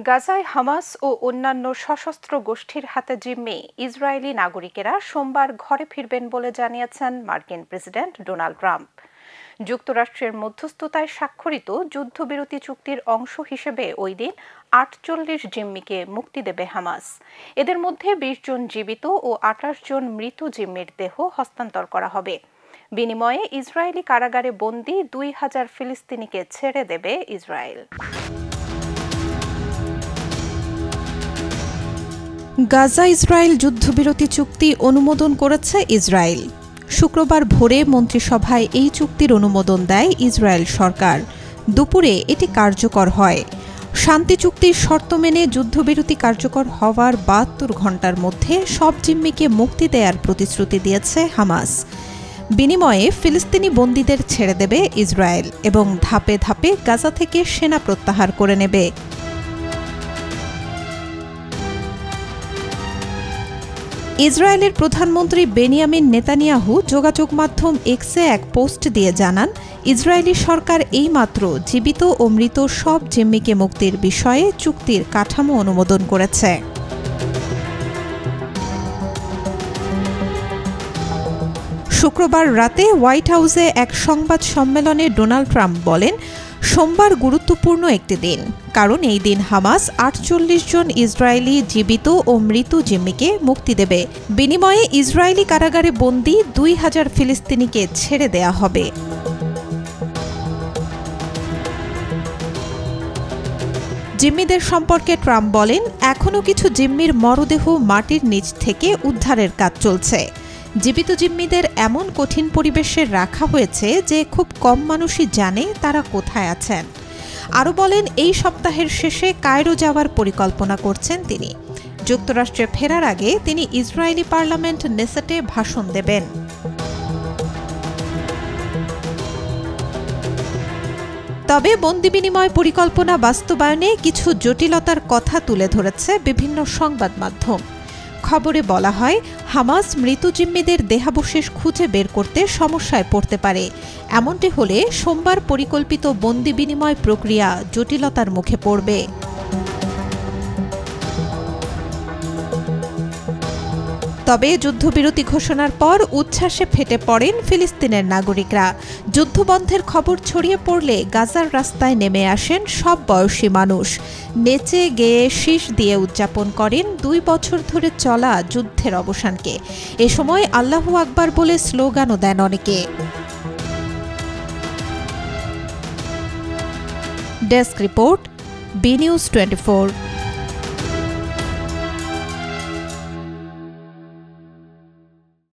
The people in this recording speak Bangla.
গাজায় হামাস ও অন্যান্য সশস্ত্র গোষ্ঠীর হাতে জিম্মি ইসরায়েলি নাগরিকেরা সোমবার ঘরে ফিরবেন বলে জানিয়েছেন মার্কিন প্রেসিডেন্ট ডোনাল্ড ট্রাম্প। যুক্তরাষ্ট্রের মধ্যস্থতায় স্বাক্ষরিত যুদ্ধবিরতি চুক্তির অংশ হিসেবে ওই দিন ৪৮ জিম্মিকে মুক্তি দেবে হামাস। এদের মধ্যে ২০ জন জীবিত ও ২৮ জন মৃত জিম্মির দেহ হস্তান্তর করা হবে। বিনিময়ে ইসরায়েলি কারাগারে বন্দী ২,০০০ ফিলিস্তিনিকে ছেড়ে দেবে ইসরায়েল। গাজা ইসরায়েল যুদ্ধবিরতি চুক্তি অনুমোদন করেছে ইসরায়েল। শুক্রবার ভোরে মন্ত্রিসভায় এই চুক্তির অনুমোদন দেয় ইসরায়েল সরকার। দুপুরে এটি কার্যকর হয়। শান্তি চুক্তির শর্ত মেনে যুদ্ধবিরতি কার্যকর হওয়ার ৭২ ঘণ্টার মধ্যে সব জিম্মিকে মুক্তি দেওয়ার প্রতিশ্রুতি দিয়েছে হামাস। বিনিময়ে ফিলিস্তিনি বন্দীদের ছেড়ে দেবে ইসরায়েল এবং ধাপে ধাপে গাজা থেকে সেনা প্রত্যাহার করে নেবে। ইসরায়েলের প্রধানমন্ত্রী বেনিয়ামিন নেতানিয়াহু যোগাযোগ মাধ্যম এক্সে এক পোস্ট দিয়ে জানান, ইসরায়েলি সরকার এইমাত্র জীবিত ও মৃত সব জিম্মিকে মুক্তির বিষয়ে চুক্তির কাঠামো অনুমোদন করেছে। শুক্রবার রাতে হোয়াইট হাউসে এক সংবাদ সম্মেলনে ডোনাল্ড ট্রাম্প বলেন, সোমবার গুরুত্বপূর্ণ একটি দিন, কারণ এই দিন হামাস ৪৮ জন ইসরায়েলি জীবিত ও মৃত জিম্মিকে মুক্তি দেবে। বিনিময়ে ইসরায়েলি কারাগারে বন্দী ২,০০০ ফিলিস্তিনিকে ছেড়ে দেয়া হবে। জিম্মিদের সম্পর্কে ট্রাম্প বলেন, এখনও কিছু জিম্মির মরদেহ মাটির নিচ থেকে উদ্ধারের কাজ চলছে। জীবিত জিম্মিদের এমন কঠিন পরিবেশে রাখা হয়েছে যে খুব কম মানুষই জানে তারা কোথায় আছেন। আরও বলেন, এই সপ্তাহের শেষে কায়রো যাওয়ার পরিকল্পনা করছেন তিনি। যুক্তরাষ্ট্রে ফেরার আগে তিনি ইসরায়েলি পার্লামেন্ট নেসেটে ভাষণ দেবেন। তবে বন্দি বিনিময় পরিকল্পনা বাস্তবায়নে কিছু জটিলতার কথা তুলে ধরেছে বিভিন্ন সংবাদ মাধ্যম। খবরে বলা হয়, হামাস মৃত জিম্মিদের দেহাবশেষ খুঁজে বের করতে সমস্যায় পড়তে পারে। এমনটি হলে সোমবার পরিকল্পিত বন্দি বিনিময় প্রক্রিয়া জটিলতার মুখে পড়বে। তবে যুদ্ধবিরতি ঘোষণার পর উচ্ছ্বাসে ফেটে পড়েন ফিলিস্তিনের নাগরিকরা। যুদ্ধবন্ধের খবর ছড়িয়ে পড়লে গাজার রাস্তায় নেমে আসেন সব বয়সী মানুষ। নেচে গেয়ে শীষ দিয়ে উদযাপন করেন ২ বছর ধরে চলা যুদ্ধের অবসানকে। এ সময় আল্লাহু আকবার বলে স্লোগানও দেন অনেকে। Desk report, B News 24।